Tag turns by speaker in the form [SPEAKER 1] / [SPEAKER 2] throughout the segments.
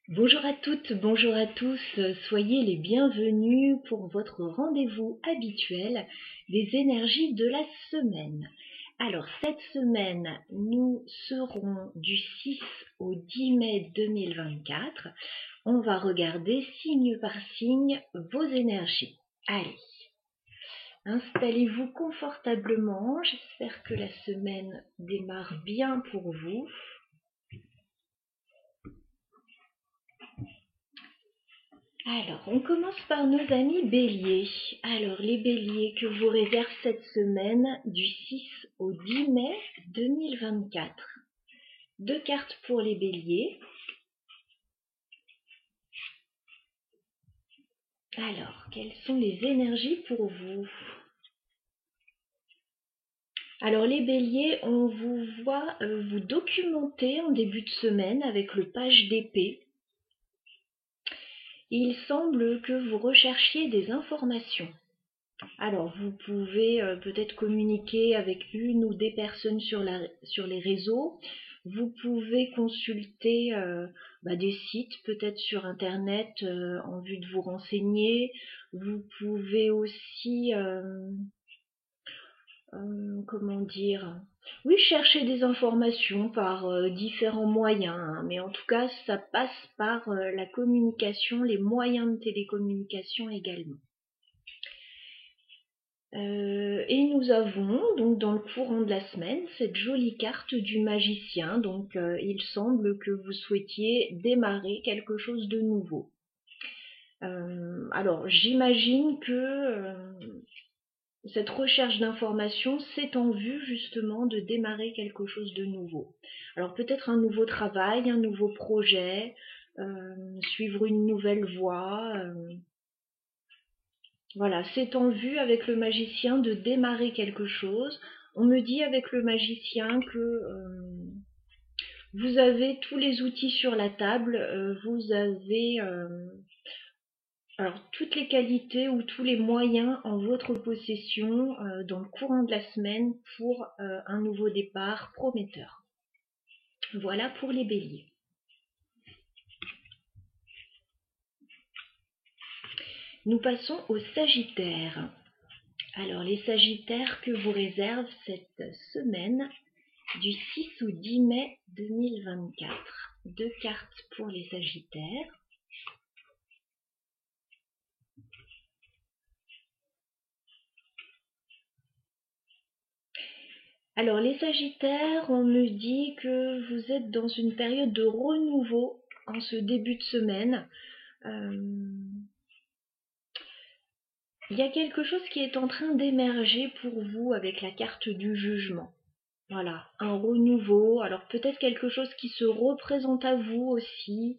[SPEAKER 1] Bonjour à toutes, bonjour à tous, soyez les bienvenus pour votre rendez-vous habituel des énergies de la semaine. Alors cette semaine, nous serons du 6 au 10 mai 2024. On va regarder signe par signe vos énergies. Allez, installez-vous confortablement, j'espère que la semaine démarre bien pour vous. Alors, on commence par nos amis béliers. Alors, les béliers que vous réserve cette semaine du 6 au 10 mai 2024. Deux cartes pour les béliers. Alors, quelles sont les énergies pour vous? Alors, les béliers, on vous voit vous documenter en début de semaine avec le page d'épée. Il semble que vous recherchiez des informations. Alors, vous pouvez peut-être communiquer avec une ou des personnes sur les réseaux. Vous pouvez consulter des sites, peut-être sur Internet, en vue de vous renseigner. Vous pouvez aussi, comment dire, oui, chercher des informations par différents moyens, hein, mais en tout cas, ça passe par la communication, les moyens de télécommunication également. Et nous avons donc dans le courant de la semaine cette jolie carte du magicien. Donc il semble que vous souhaitiez démarrer quelque chose de nouveau. Alors j'imagine que cette recherche d'informations, c'est en vue justement de démarrer quelque chose de nouveau. Alors peut-être un nouveau travail, un nouveau projet, suivre une nouvelle voie. Voilà, c'est en vue avec le magicien de démarrer quelque chose. On me dit avec le magicien que vous avez tous les outils sur la table, vous avez alors toutes les qualités ou tous les moyens en votre possession dans le courant de la semaine pour un nouveau départ prometteur. Voilà pour les béliers. Nous passons aux sagittaires. Alors les sagittaires que vous réserve cette semaine du 6 au 10 mai 2024. Deux cartes pour les sagittaires. Alors les sagittaires, on me dit que vous êtes dans une période de renouveau en ce début de semaine. Il y a quelque chose qui est en train d'émerger pour vous avec la carte du jugement. Voilà, un renouveau, alors peut-être quelque chose qui se représente à vous aussi,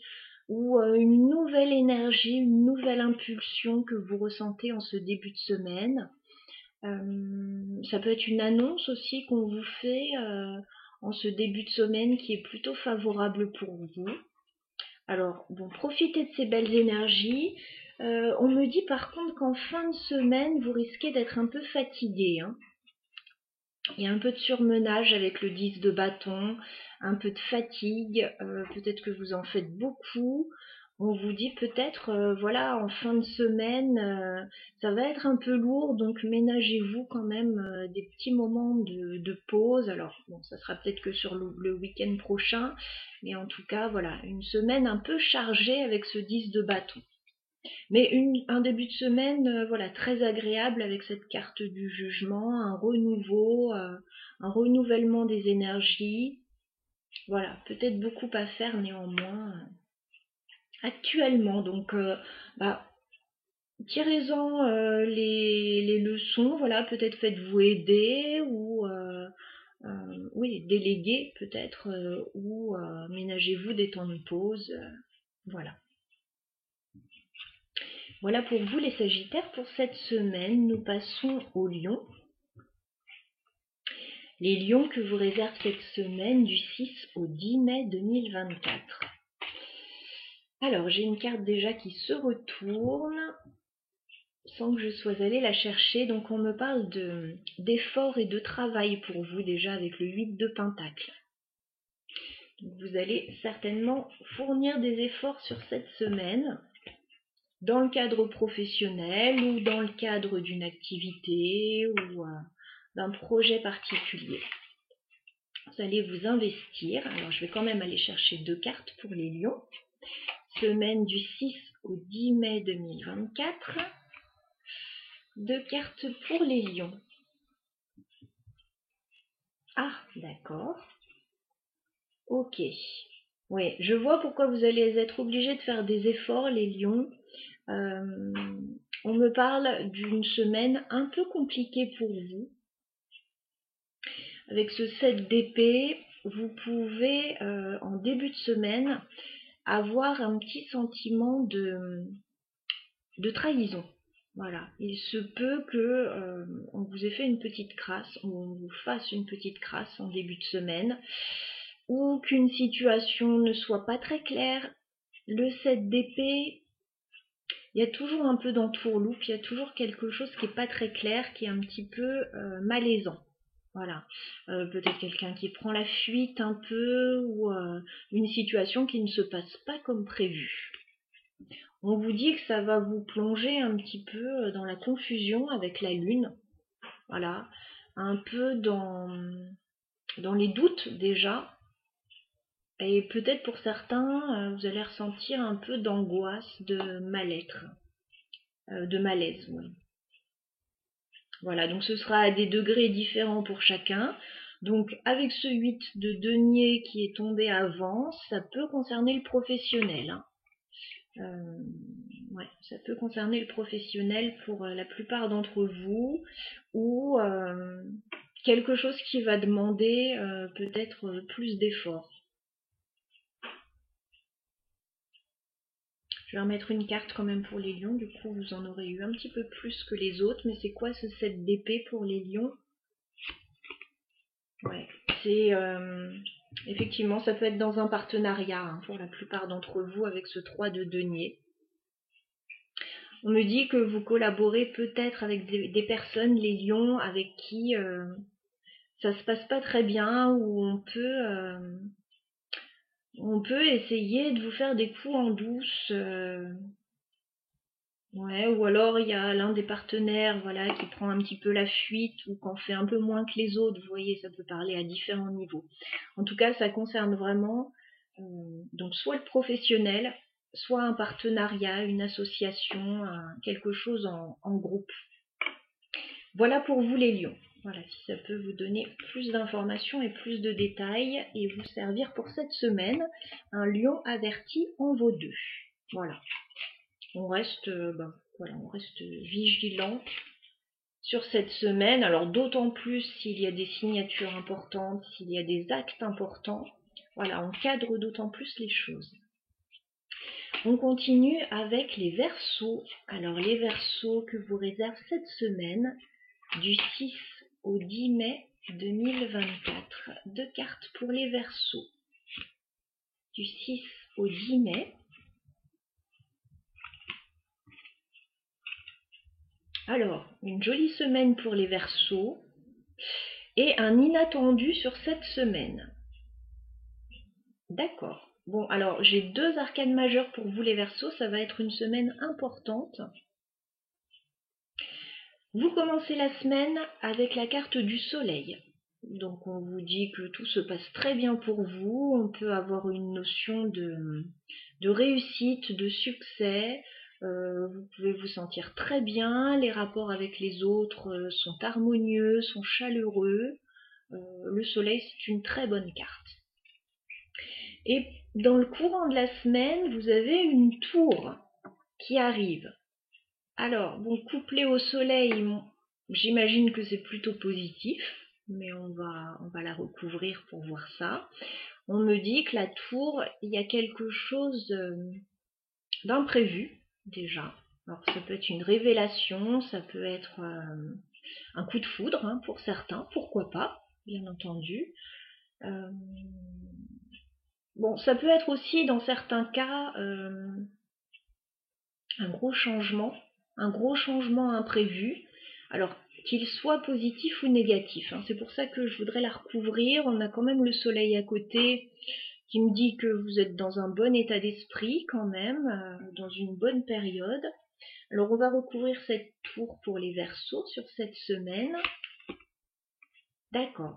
[SPEAKER 1] ou une nouvelle énergie, une nouvelle impulsion que vous ressentez en ce début de semaine. Ça peut être une annonce aussi qu'on vous fait en ce début de semaine qui est plutôt favorable pour vous. Alors, bon, profitez de ces belles énergies. On me dit par contre qu'en fin de semaine, vous risquez d'être un peu fatigué, hein. Il y a un peu de surmenage avec le 10 de bâton, un peu de fatigue, peut-être que vous en faites beaucoup. On vous dit peut-être, voilà, en fin de semaine, ça va être un peu lourd, donc ménagez-vous quand même des petits moments de pause. Alors, bon, ça sera peut-être que sur le week-end prochain, mais en tout cas, voilà, une semaine un peu chargée avec ce 10 de bâton. Mais un début de semaine voilà, très agréable avec cette carte du jugement, un renouveau, un renouvellement des énergies. Voilà, peut-être beaucoup à faire néanmoins actuellement. Donc, tirez-en les leçons. Voilà, peut-être faites-vous aider ou oui, déléguer peut-être ou ménagez-vous des temps de pause. Voilà. Voilà pour vous les sagittaires pour cette semaine. Nous passons aux lions. Les lions que vous réserve cette semaine du 6 au 10 mai 2024. Alors j'ai une carte déjà qui se retourne sans que je sois allée la chercher. Donc on me parle d'effort et de travail pour vous déjà avec le 8 de pentacle. Vous allez certainement fournir des efforts sur cette semaine, dans le cadre professionnel ou dans le cadre d'une activité ou d'un projet particulier. Vous allez vous investir. Alors je vais quand même aller chercher 2 cartes pour les lions. Semaine du 6 au 10 mai 2024. 2 cartes pour les lions. Ah, d'accord. Ok. Oui, je vois pourquoi vous allez être obligés de faire des efforts, les lions. On me parle d'une semaine un peu compliquée pour vous. Avec ce 7 d'épée, vous pouvez, en début de semaine, avoir un petit sentiment de trahison. Voilà, il se peut que on vous ait fait une petite crasse, ou on vous fasse une petite crasse en début de semaine, ou qu'une situation ne soit pas très claire. Le 7 d'épée, il y a toujours un peu d'entourloupe, il y a toujours quelque chose qui n'est pas très clair, qui est un petit peu malaisant. Voilà, peut-être quelqu'un qui prend la fuite un peu, ou une situation qui ne se passe pas comme prévu. On vous dit que ça va vous plonger un petit peu dans la confusion avec la lune. Voilà, un peu dans les doutes déjà. Et peut-être pour certains, vous allez ressentir un peu d'angoisse, de mal-être, de malaise. Oui. Voilà, donc ce sera à des degrés différents pour chacun. Donc avec ce 8 de denier qui est tombé avant, ça peut concerner le professionnel. Hein. Ouais, ça peut concerner le professionnel pour la plupart d'entre vous, ou quelque chose qui va demander peut-être plus d'efforts. Je vais remettre une carte quand même pour les lions, du coup vous en aurez eu un petit peu plus que les autres, mais c'est quoi ce 7 d'épée pour les lions? Ouais, c'est effectivement, ça peut être dans un partenariat hein, pour la plupart d'entre vous avec ce 3 de denier. On me dit que vous collaborez peut-être avec des personnes, les lions, avec qui ça se passe pas très bien, où on peut essayer de vous faire des coups en douce. Ouais, ou alors il y a l'un des partenaires voilà, qui prend un petit peu la fuite ou qu'en fait un peu moins que les autres. Vous voyez, ça peut parler à différents niveaux. En tout cas, ça concerne vraiment donc soit le professionnel, soit un partenariat, une association, quelque chose en groupe. Voilà pour vous les lions. Voilà, si ça peut vous donner plus d'informations et plus de détails et vous servir pour cette semaine. Un lion averti en vaut 2. Voilà. On reste, on reste vigilant sur cette semaine. Alors d'autant plus s'il y a des signatures importantes, s'il y a des actes importants. Voilà, on cadre d'autant plus les choses. On continue avec les Verseaux. Alors les Verseaux que vous réserve cette semaine, du 6 au 10 mai 2024. 2 cartes pour les Verseaux. Du 6 au 10 mai. Alors, une jolie semaine pour les Verseaux et un inattendu sur cette semaine. D'accord. Bon, alors j'ai 2 arcanes majeures pour vous les Verseaux, ça va être une semaine importante. Vous commencez la semaine avec la carte du soleil. Donc on vous dit que tout se passe très bien pour vous, on peut avoir une notion de réussite, de succès, vous pouvez vous sentir très bien, les rapports avec les autres sont harmonieux, sont chaleureux, le soleil c'est une très bonne carte. Et dans le courant de la semaine, vous avez une tour qui arrive. Alors, bon, couplé au soleil, j'imagine que c'est plutôt positif, mais on va la recouvrir pour voir ça. On me dit que la tour, il y a quelque chose d'imprévu, déjà. Alors, ça peut être une révélation, ça peut être un coup de foudre hein, pour certains, pourquoi pas, bien entendu. Bon, ça peut être aussi, dans certains cas, un gros changement imprévu. Alors, qu'il soit positif ou négatif. Hein. C'est pour ça que je voudrais la recouvrir. On a quand même le soleil à côté. qui me dit que vous êtes dans un bon état d'esprit quand même, dans une bonne période. Alors on va recouvrir cette tour pour les Verseaux sur cette semaine. D'accord.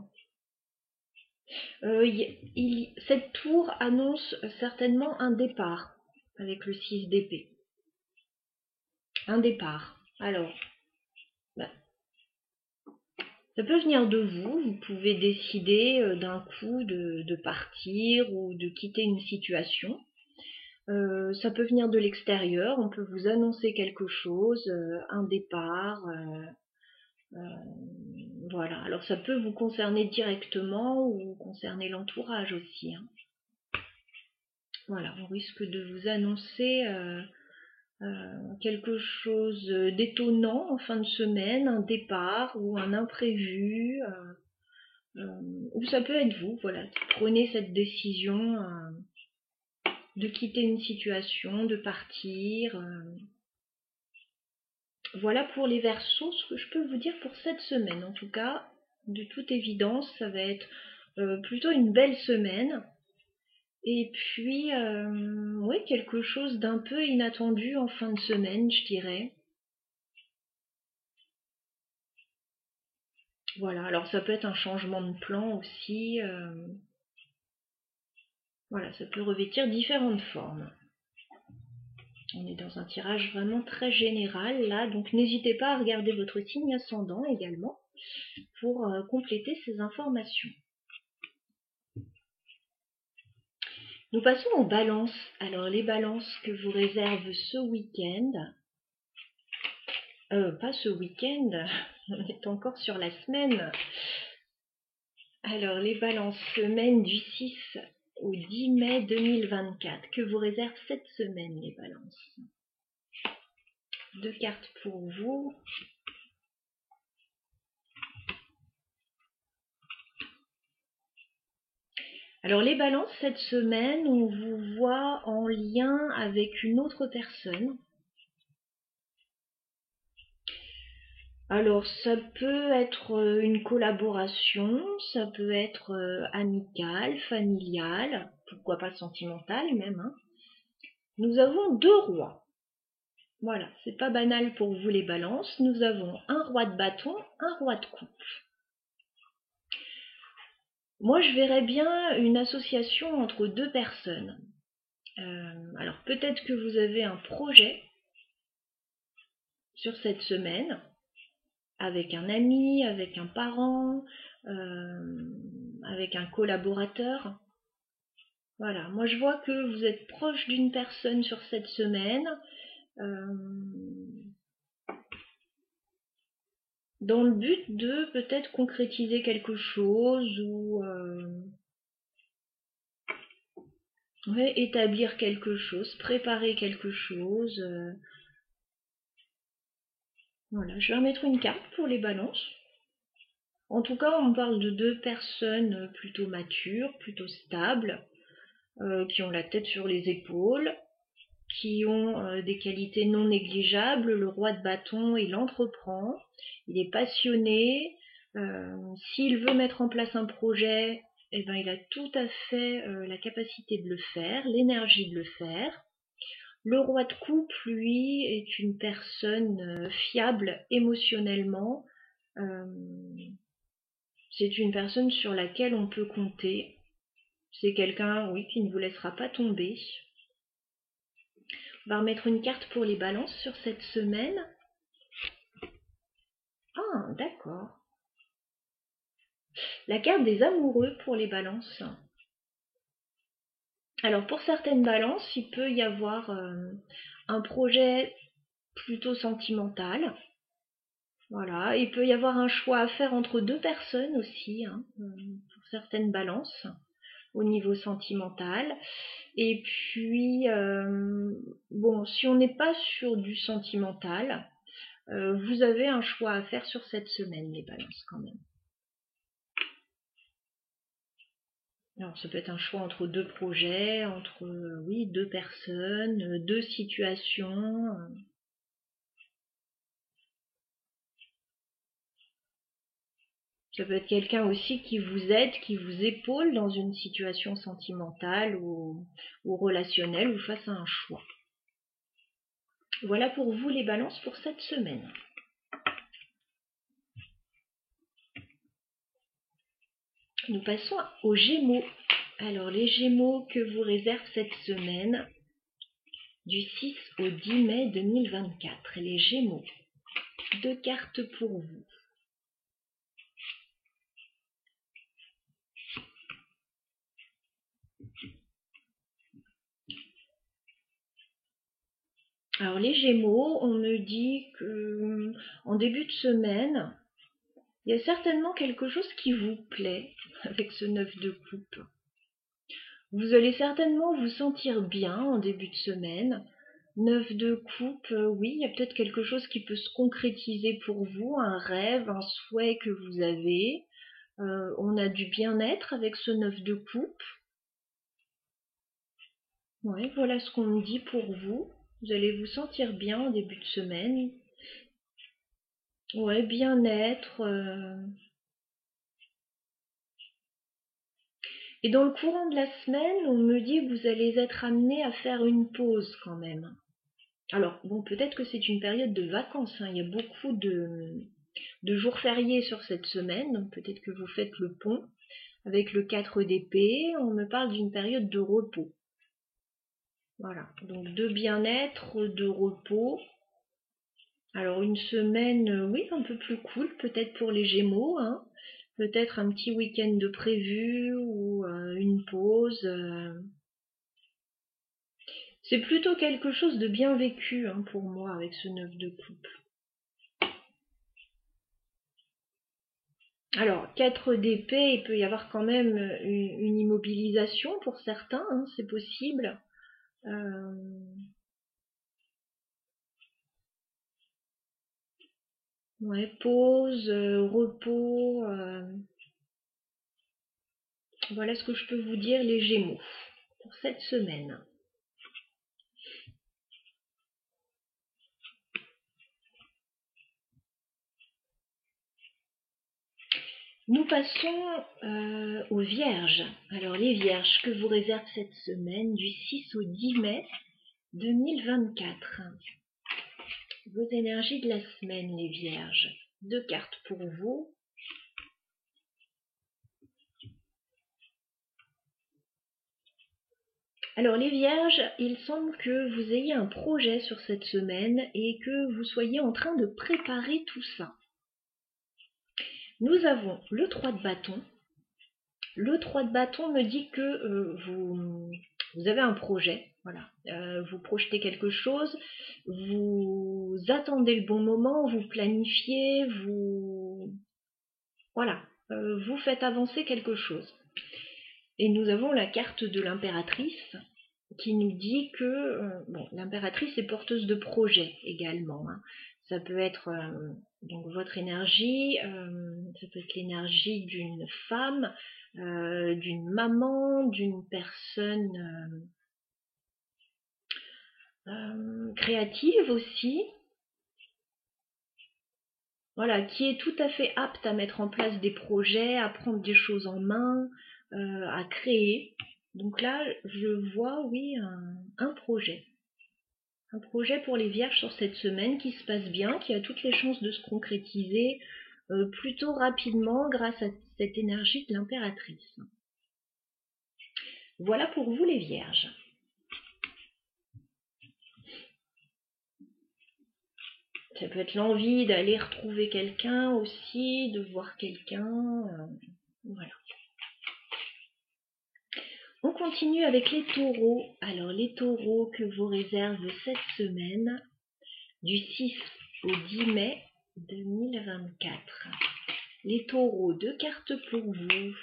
[SPEAKER 1] Cette tour annonce certainement un départ avec le 6 d'épée. Un départ. Alors, ça peut venir de vous. Vous pouvez décider d'un coup de partir ou de quitter une situation. Ça peut venir de l'extérieur. On peut vous annoncer quelque chose, un départ. Voilà. Alors ça peut vous concerner directement ou concerner l'entourage aussi. Hein. Voilà, on risque de vous annoncer quelque chose d'étonnant en fin de semaine, un départ ou un imprévu, ou ça peut être vous, voilà, qui prenez cette décision de quitter une situation, de partir. Voilà pour les Verseaux ce que je peux vous dire pour cette semaine. En tout cas, de toute évidence, ça va être plutôt une belle semaine. Et puis, oui, quelque chose d'un peu inattendu en fin de semaine, je dirais. Voilà, alors ça peut être un changement de plan aussi. Voilà, ça peut revêtir différentes formes. On est dans un tirage vraiment très général là, donc n'hésitez pas à regarder votre signe ascendant également pour compléter ces informations. Nous passons aux balances. Alors les balances que vous réserve ce week-end, pas ce week-end, on est encore sur la semaine. Alors les balances, semaine du 6 au 10 mai 2024, que vous réserve cette semaine les balances. 2 cartes pour vous. Alors les balances, cette semaine, on vous voit en lien avec une autre personne. Alors ça peut être une collaboration, ça peut être amical, familial, pourquoi pas sentimental même. Hein. Nous avons 2 rois. Voilà, c'est pas banal pour vous les balances. Nous avons un roi de bâton, un roi de coupe. Moi, je verrais bien une association entre 2 personnes. Alors, peut-être que vous avez un projet sur cette semaine, avec un ami, avec un parent, avec un collaborateur. Voilà, moi je vois que vous êtes proche d'une personne sur cette semaine, dans le but de peut-être concrétiser quelque chose ou ouais, établir quelque chose, préparer quelque chose. Voilà, je vais remettre une carte pour les balances. En tout cas, on parle de 2 personnes plutôt matures, plutôt stables, qui ont la tête sur les épaules, qui ont des qualités non négligeables. Le roi de bâton, il entreprend, il est passionné. S'il veut mettre en place un projet, eh ben, il a tout à fait la capacité de le faire, l'énergie de le faire. Le roi de coupe, lui, est une personne fiable émotionnellement. C'est une personne sur laquelle on peut compter. C'est quelqu'un, oui, qui ne vous laissera pas tomber. On va remettre une carte pour les balances sur cette semaine. Ah, d'accord. La carte des amoureux pour les balances. Alors, pour certaines balances, il peut y avoir un projet plutôt sentimental. Voilà, il peut y avoir un choix à faire entre 2 personnes aussi, hein, pour certaines balances, au niveau sentimental. Et puis, bon, si on n'est pas sur du sentimental, vous avez un choix à faire sur cette semaine, les balances, quand même. Alors, ça peut être un choix entre 2 projets, entre, oui, 2 personnes, 2 situations. Ça peut être quelqu'un aussi qui vous aide, qui vous épaule dans une situation sentimentale ou relationnelle ou face à un choix. Voilà pour vous les balances pour cette semaine. Nous passons aux Gémeaux. Alors les Gémeaux que vous réserve cette semaine du 6 au 10 mai 2024. Les Gémeaux, 2 cartes pour vous. Alors les Gémeaux, on me dit que en début de semaine, il y a certainement quelque chose qui vous plaît avec ce 9 de coupe. Vous allez certainement vous sentir bien en début de semaine. 9 de coupe, oui, il y a peut-être quelque chose qui peut se concrétiser pour vous, un rêve, un souhait que vous avez. On a du bien-être avec ce 9 de coupe. Ouais, voilà ce qu'on me dit pour vous. Vous allez vous sentir bien en début de semaine. Ouais, bien-être. Et dans le courant de la semaine, on me dit que vous allez être amené à faire une pause quand même. Alors, bon, peut-être que c'est une période de vacances, hein. Il y a beaucoup de jours fériés sur cette semaine, donc peut-être que vous faites le pont. Avec le 4 d'épée, on me parle d'une période de repos. Voilà, donc de bien-être, de repos. Alors une semaine, oui, un peu plus cool, peut-être pour les Gémeaux, hein. Peut-être un petit week-end de prévu ou une pause. C'est plutôt quelque chose de bien vécu hein, pour moi avec ce 9 de coupe. Alors, 4 d'épée, il peut y avoir quand même une immobilisation pour certains, hein, c'est possible. Ouais, pause, repos. Voilà ce que je peux vous dire, les Gémeaux, pour cette semaine. Nous passons aux Vierges. Alors les Vierges, que vous réserve cette semaine du 6 au 10 mai 2024. Vos énergies de la semaine, les Vierges. 2 cartes pour vous. Alors les Vierges, il semble que vous ayez un projet sur cette semaine et que vous soyez en train de préparer tout ça. Nous avons le 3 de bâton. Le 3 de bâton me dit que vous avez un projet, voilà. Vous projetez quelque chose, vous attendez le bon moment, vous planifiez, voilà, vous faites avancer quelque chose. Et nous avons la carte de l'impératrice qui nous dit que bon, l'impératrice est porteuse de projets également. Hein. Ça peut être donc votre énergie, ça peut être l'énergie d'une femme, d'une maman, d'une personne créative aussi. Voilà, qui est tout à fait apte à mettre en place des projets, à prendre des choses en main, à créer. Donc là, je vois, oui, un projet. Un projet pour les Vierges sur cette semaine qui se passe bien, qui a toutes les chances de se concrétiser plutôt rapidement grâce à cette énergie de l'impératrice. Voilà pour vous les Vierges. Ça peut être l'envie d'aller retrouver quelqu'un aussi, de voir quelqu'un. Voilà. On continue avec les taureaux. Alors les taureaux que vous réserve cette semaine du 6 au 10 mai 2024. Les taureaux, 2 cartes pour vous.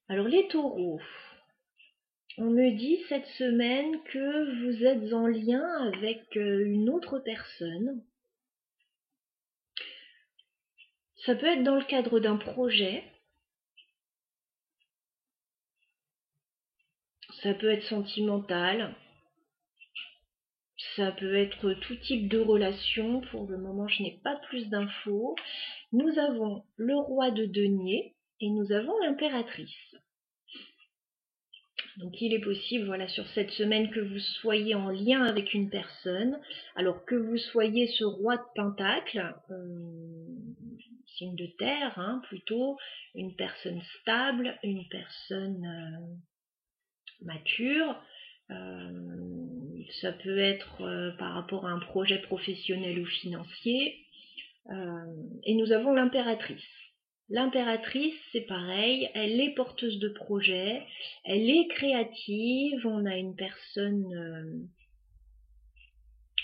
[SPEAKER 1] Alors les taureaux, on me dit cette semaine que vous êtes en lien avec une autre personne. Ça peut être dans le cadre d'un projet. Ça peut être sentimental. Ça peut être tout type de relation. Pour le moment, je n'ai pas plus d'infos. Nous avons le roi de denier et nous avons l'impératrice. Donc il est possible, voilà, sur cette semaine que vous soyez en lien avec une personne, alors que vous soyez ce roi de pentacle, signe de terre, hein, plutôt, une personne stable, une personne mature. Ça peut être par rapport à un projet professionnel ou financier. Et nous avons l'impératrice. L'impératrice, c'est pareil, elle est porteuse de projet, elle est créative, on a une personne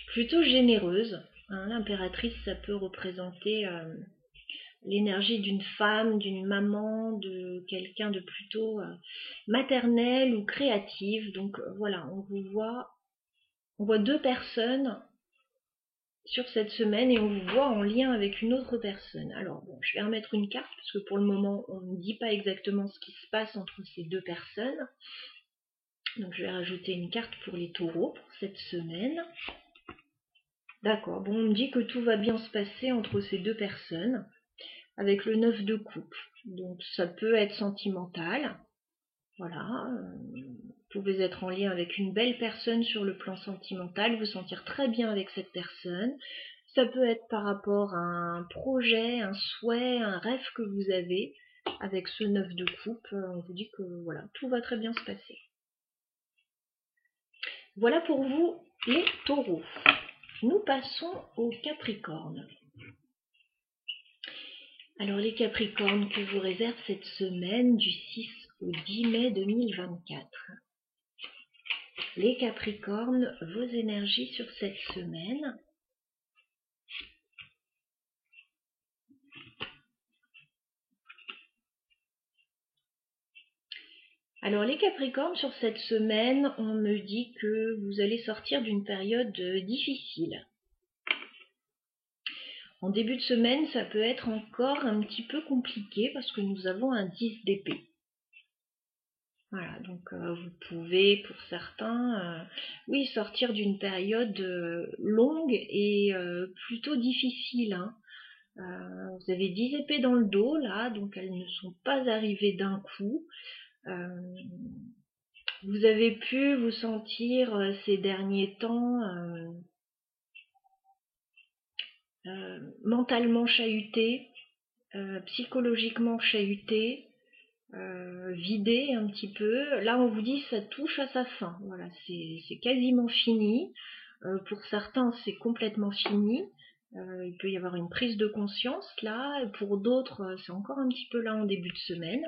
[SPEAKER 1] plutôt généreuse. Hein, l'impératrice, ça peut représenter l'énergie d'une femme, d'une maman, de quelqu'un de plutôt maternel ou créative. Donc voilà, on voit deux personnes sur cette semaine et on vous voit en lien avec une autre personne. Alors bon, je vais remettre une carte parce que pour le moment on ne dit pas exactement ce qui se passe entre ces deux personnes. Donc je vais rajouter une carte pour les taureaux pour cette semaine. D'accord, bon, on me dit que tout va bien se passer entre ces deux personnes avec le 9 de coupe. Donc ça peut être sentimental. Voilà, vous pouvez être en lien avec une belle personne sur le plan sentimental, vous sentir très bien avec cette personne. Ça peut être par rapport à un projet, un souhait, un rêve que vous avez. Avec ce 9 de coupe, on vous dit que voilà, tout va très bien se passer. Voilà pour vous les taureaux. Nous passons aux capricornes. Alors les capricornes, que vous réserve cette semaine du 6 au 10 mai 2024. Les capricornes, vos énergies sur cette semaine. Alors les capricornes, sur cette semaine, on me dit que vous allez sortir d'une période difficile. En début de semaine, ça peut être encore un petit peu compliqué parce que nous avons un 10 d'épée. Voilà, donc vous pouvez, pour certains, oui, sortir d'une période longue et plutôt difficile. Hein. Vous avez 10 épées dans le dos, là, donc elles ne sont pas arrivées d'un coup. Vous avez pu vous sentir ces derniers temps mentalement chahuté, psychologiquement chahuté, vidé un petit peu. Là, on vous dit ça touche à sa fin. Voilà, c'est quasiment fini. Pour certains, c'est complètement fini. Il peut y avoir une prise de conscience là. Et pour d'autres, c'est encore un petit peu là en début de semaine.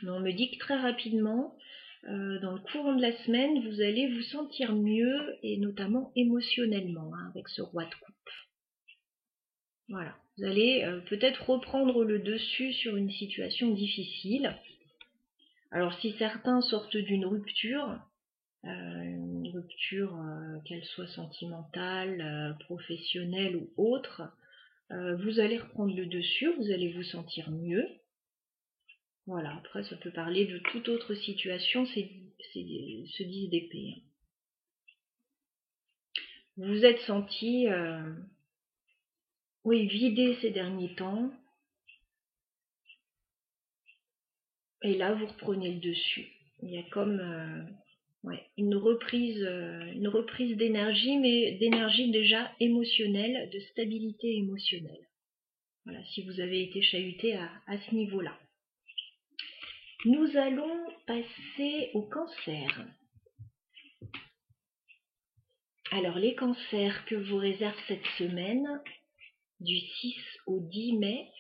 [SPEAKER 1] Mais on me dit que très rapidement, dans le courant de la semaine, vous allez vous sentir mieux et notamment émotionnellement hein, avec ce roi de coupe. Voilà, vous allez peut-être reprendre le dessus sur une situation difficile. Alors si certains sortent d'une rupture, qu'elle soit sentimentale, professionnelle ou autre, vous allez reprendre le dessus, vous allez vous sentir mieux. Voilà, après ça peut parler de toute autre situation, c'est ce 10 d'épée. Vous vous êtes senti oui, vidé ces derniers temps. Et là, vous reprenez le dessus. Il y a comme une reprise d'énergie, mais d'énergie déjà émotionnelle, de stabilité émotionnelle. Voilà, si vous avez été chahuté à ce niveau-là. Nous allons passer au cancer. Alors, les cancers que vous réserve cette semaine, du 6 au 10 mai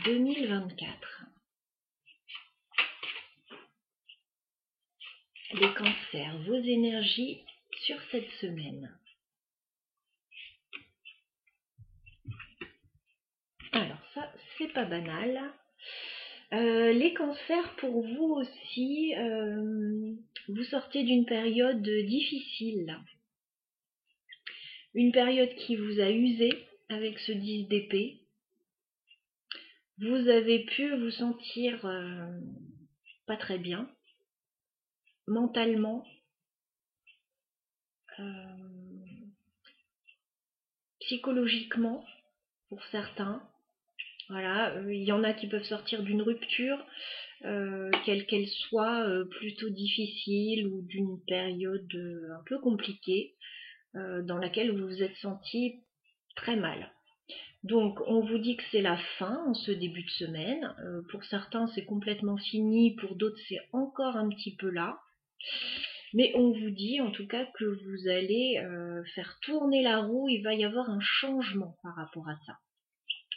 [SPEAKER 1] 2024. Les cancers, vos énergies sur cette semaine. Alors ça, c'est pas banal. Les cancers, pour vous aussi, vous sortez d'une période difficile. Une période qui vous a usé avec ce 10 d'épée. Vous avez pu vous sentir pas très bien, mentalement. psychologiquement pour certains. Voilà, il y en a qui peuvent sortir d'une rupture, quelle qu'elle soit, plutôt difficile ou d'une période un peu compliquée, dans laquelle vous vous êtes senti très mal. Donc on vous dit que c'est la fin en ce début de semaine. Pour certains c'est complètement fini, pour d'autres c'est encore un petit peu là. Mais on vous dit en tout cas que vous allez faire tourner la roue, il va y avoir un changement par rapport à ça.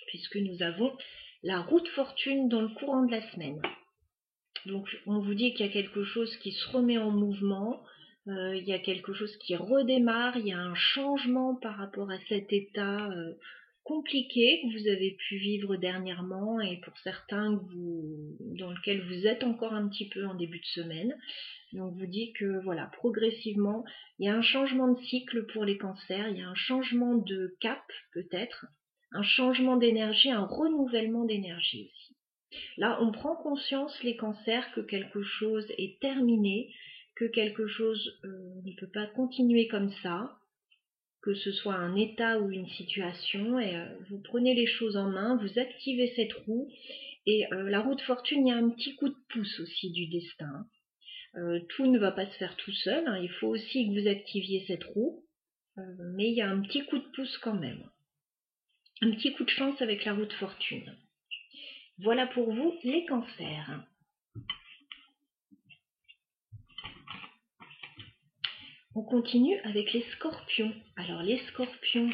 [SPEAKER 1] Puisque nous avons la roue de fortune dans le courant de la semaine. Donc on vous dit qu'il y a quelque chose qui se remet en mouvement, il y a quelque chose qui redémarre, il y a un changement par rapport à cet état compliqué que vous avez pu vivre dernièrement et pour certains dans lequel vous êtes encore un petit peu en début de semaine. Donc vous dit que voilà, progressivement, il y a un changement de cycle pour les cancers, il y a un changement de cap peut-être, un changement d'énergie, un renouvellement d'énergie aussi. Là, on prend conscience, les cancers, que quelque chose est terminé, que quelque chose ne peut pas continuer comme ça, que ce soit un état ou une situation, et vous prenez les choses en main, vous activez cette roue, et la roue de fortune, il y a un petit coup de pouce aussi du destin. Tout ne va pas se faire tout seul, hein, il faut aussi que vous activiez cette roue, mais il y a un petit coup de pouce quand même. Un petit coup de chance avec la roue de fortune. Voilà pour vous les cancers. On continue avec les scorpions. Alors les scorpions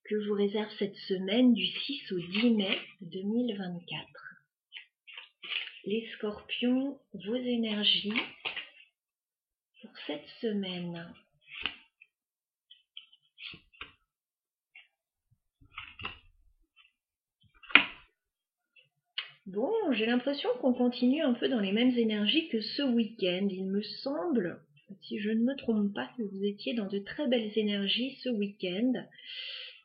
[SPEAKER 1] que je vous réserve cette semaine du 6 au 10 mai 2024. Les scorpions, vos énergies pour cette semaine. Bon, j'ai l'impression qu'on continue un peu dans les mêmes énergies que ce week-end. Il me semble, si je ne me trompe pas, que vous étiez dans de très belles énergies ce week-end,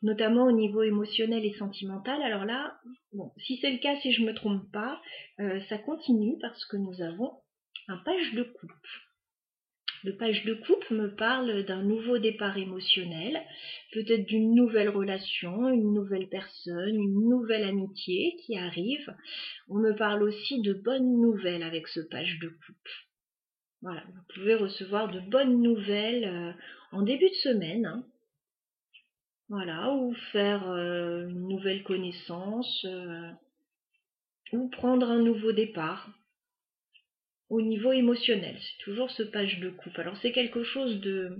[SPEAKER 1] notamment au niveau émotionnel et sentimental. Alors là, bon, si c'est le cas, si je ne me trompe pas, ça continue parce que nous avons un page de coupe. Le page de coupe me parle d'un nouveau départ émotionnel, peut-être d'une nouvelle relation, une nouvelle personne, une nouvelle amitié qui arrive. On me parle aussi de bonnes nouvelles avec ce page de coupe. Voilà, vous pouvez recevoir de bonnes nouvelles en début de semaine. Hein. Voilà, ou faire une nouvelle connaissance, ou prendre un nouveau départ. Au niveau émotionnel, c'est toujours ce page de coupe. Alors c'est quelque chose de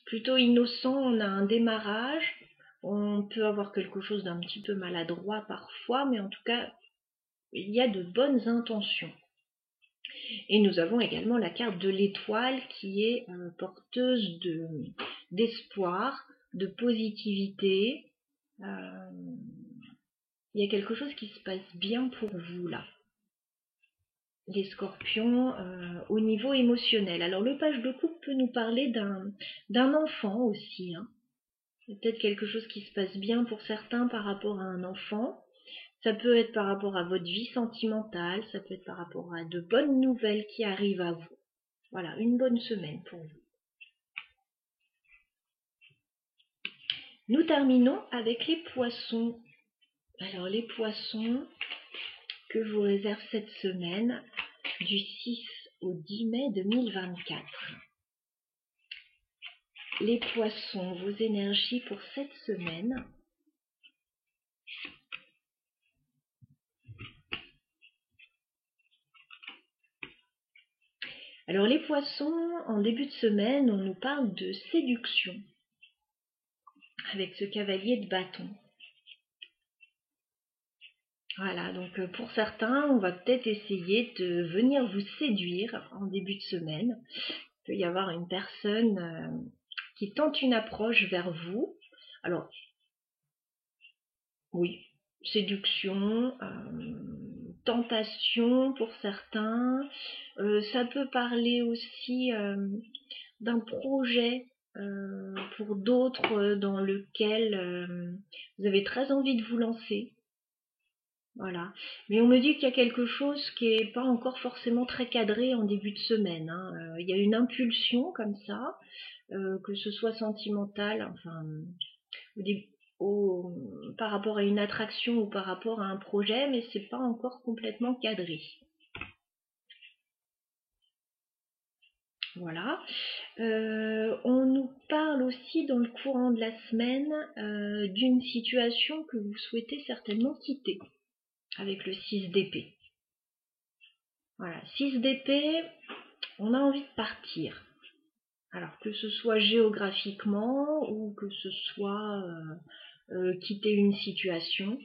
[SPEAKER 1] plutôt innocent, on a un démarrage, on peut avoir quelque chose d'un petit peu maladroit parfois, mais en tout cas, il y a de bonnes intentions. Et nous avons également la carte de l'étoile qui est porteuse d'espoir, de positivité. Il y a quelque chose qui se passe bien pour vous là. Les scorpions au niveau émotionnel. Alors le page de coupe peut nous parler d'un enfant aussi. Hein. Peut-être quelque chose qui se passe bien pour certains par rapport à un enfant. Ça peut être par rapport à votre vie sentimentale, ça peut être par rapport à de bonnes nouvelles qui arrivent à vous. Voilà, une bonne semaine pour vous. Nous terminons avec les poissons. Alors les poissons que je vous réserve cette semaine du 6 au 10 mai 2024. Les poissons, vos énergies pour cette semaine. Alors les poissons, en début de semaine, on nous parle de séduction avec ce cavalier de bâton. Voilà, donc pour certains, on va peut-être essayer de venir vous séduire en début de semaine. Il peut y avoir une personne qui tente une approche vers vous. Alors, oui, séduction, tentation pour certains. Ça peut parler aussi d'un projet pour d'autres dans lequel vous avez très envie de vous lancer. Voilà. Mais on me dit qu'il y a quelque chose qui n'est pas encore forcément très cadré en début de semaine. Hein. Il y a une impulsion comme ça. que ce soit sentimental, enfin, par rapport à une attraction ou par rapport à un projet, mais c'est pas encore complètement cadré. Voilà. On nous parle aussi dans le courant de la semaine d'une situation que vous souhaitez certainement quitter avec le 6 d'épée. Voilà, 6 d'épée, on a envie de partir. Alors que ce soit géographiquement ou que ce soit quitter une situation.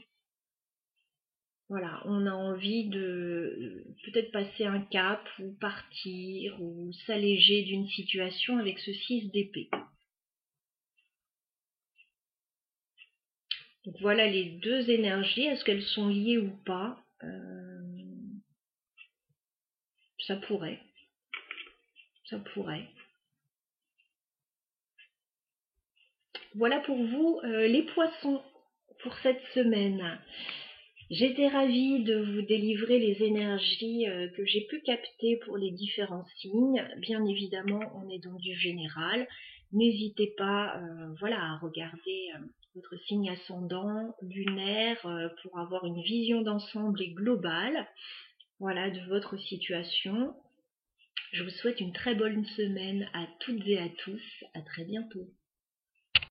[SPEAKER 1] Voilà, on a envie de peut-être passer un cap ou partir ou s'alléger d'une situation avec ce 6 d'épée. Donc voilà les deux énergies, est-ce qu'elles sont liées ou pas? Ça pourrait. Ça pourrait. Voilà pour vous les poissons pour cette semaine. J'étais ravie de vous délivrer les énergies que j'ai pu capter pour les différents signes. Bien évidemment, on est dans du général. N'hésitez pas voilà, à regarder votre signe ascendant, lunaire, pour avoir une vision d'ensemble et globale voilà, de votre situation. Je vous souhaite une très bonne semaine à toutes et à tous. À très bientôt.